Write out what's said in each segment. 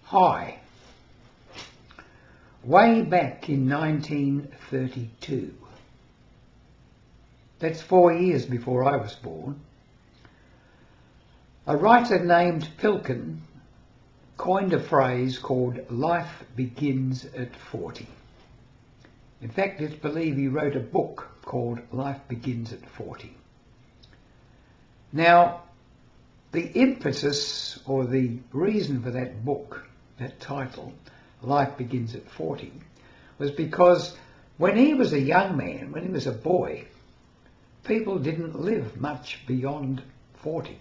Hi. Way back in 1932, that's 4 years before I was born, a writer named Pilkin coined a phrase called "life begins at 40." In fact, it's believed he wrote a book called "Life Begins at 40." Now, the impetus or the reason for that book, that title, Life Begins at 40, was because when he was a young man, when he was a boy, people didn't live much beyond 40.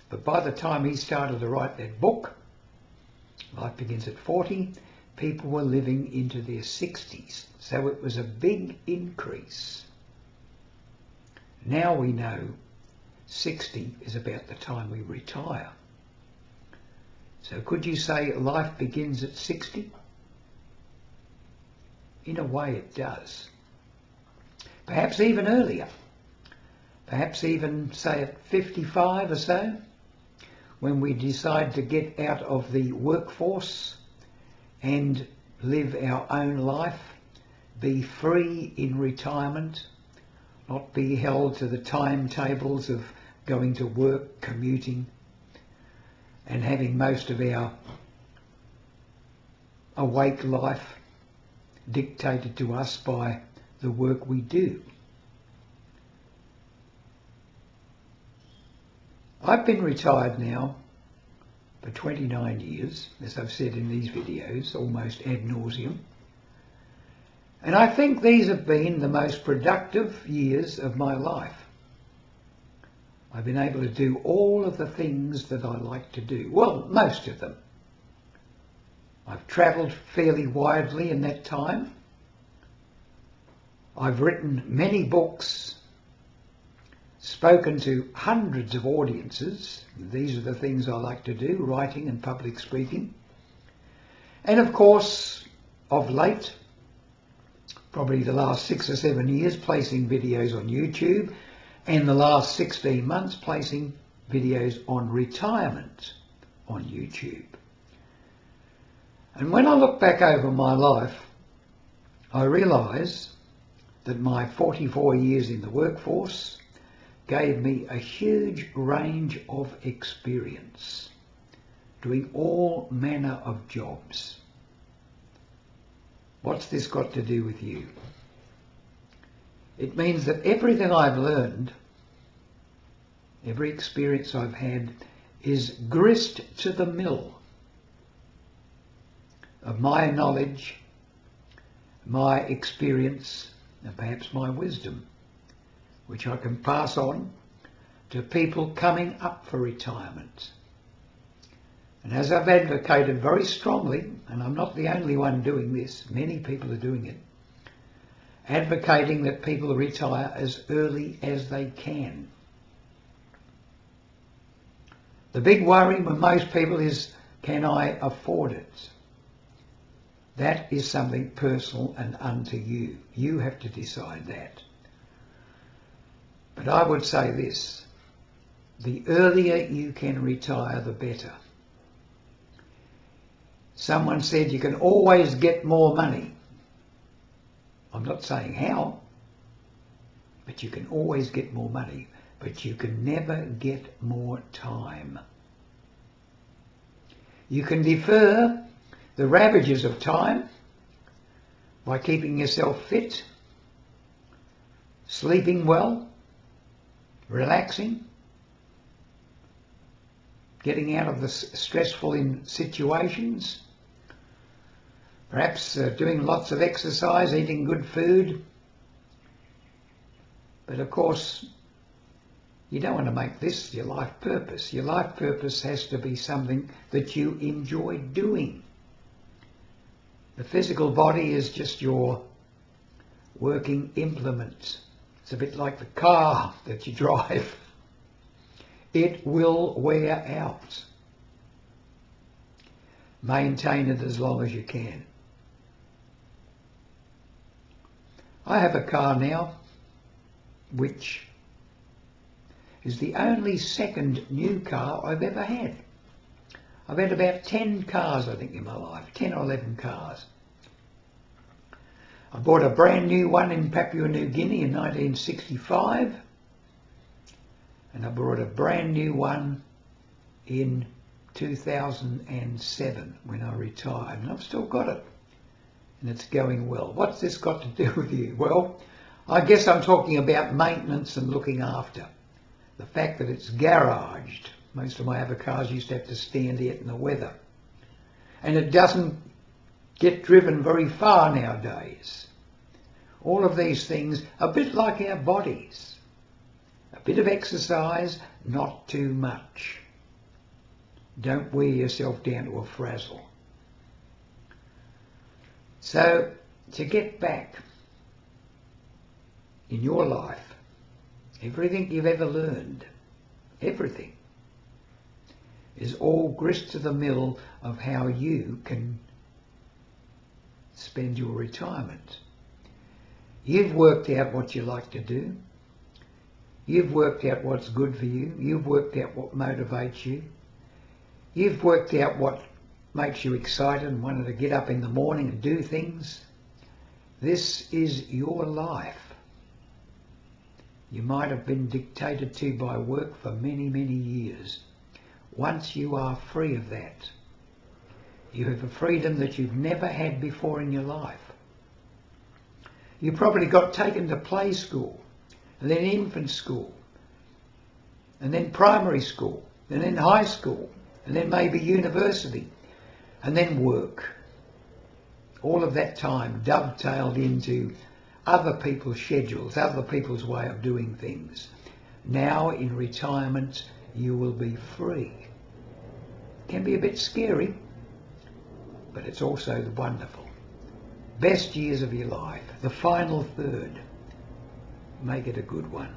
But by the time he started to write that book, Life Begins at 40, people were living into their 60s. So it was a big increase. Now we know 60 is about the time we retire. So could you say life begins at 60? In a way it does. Perhaps even earlier. Perhaps even, say, at 55 or so, when we decide to get out of the workforce and live our own life, be free in retirement, not be held to the timetables of going to work, commuting, and having most of our awake life dictated to us by the work we do. I've been retired now for 29 years, as I've said in these videos, almost ad nauseum. And I think these have been the most productive years of my life. I've been able to do all of the things that I like to do. Well, most of them. I've travelled fairly widely in that time. I've written many books, spoken to hundreds of audiences. These are the things I like to do, writing and public speaking. And of course, of late, probably the last 6 or 7 years, placing videos on YouTube, and the last 16 months placing videos on retirement on YouTube. And when I look back over my life, I realise that my 44 years in the workforce gave me a huge range of experience, doing all manner of jobs. What's this got to do with you? It means that everything I've learned, every experience I've had, is grist to the mill of my knowledge, my experience, and perhaps my wisdom, which I can pass on to people coming up for retirement. And as I've advocated very strongly, and I'm not the only one doing this, many people are doing it, advocating that people retire as early as they can. The big worry with most people is, can I afford it? That is something personal and unto you. You have to decide that. But I would say this, the earlier you can retire, the better. Someone said you can always get more money. I'm not saying how, but you can always get more money, but you can never get more time. You can defer the ravages of time by keeping yourself fit, sleeping well, relaxing, getting out of the stressful situations, perhaps doing lots of exercise, eating good food. But of course, you don't want to make this your life purpose. Your life purpose has to be something that you enjoy doing. The physical body is just your working implement. It's a bit like the car that you drive. It will wear out. Maintain it as long as you can. I have a car now which is the only second new car I've ever had. I've had about 10 cars, I think, in my life, 10 or 11 cars. I bought a brand new one in Papua New Guinea in 1965, and I bought a brand new one in 2007 when I retired, and I've still got it, and it's going well. What's this got to do with you? Well, I guess I'm talking about maintenance and looking after. The fact that it's garaged. Most of my other cars used to have to stand out in the weather. And it doesn't get driven very far nowadays. All of these things, a bit like our bodies. A bit of exercise, not too much. Don't wear yourself down to a frazzle. So, to get back in your life, everything you've ever learned, everything, is all grist to the mill of how you can spend your retirement. You've worked out what you like to do. You've worked out what's good for you. You've worked out what motivates you. You've worked out what makes you excited and wanting to get up in the morning and do things. This is your life. You might have been dictated to by work for many, many years. Once you are free of that, you have a freedom that you've never had before in your life. You probably got taken to play school, and then infant school, and then primary school, and then high school, and then maybe university, and then work. All of that time dovetailed into other people's schedules, other people's way of doing things. Now in retirement, you will be free. It can be a bit scary, but it's also wonderful. Best years of your life, the final third. Make it a good one.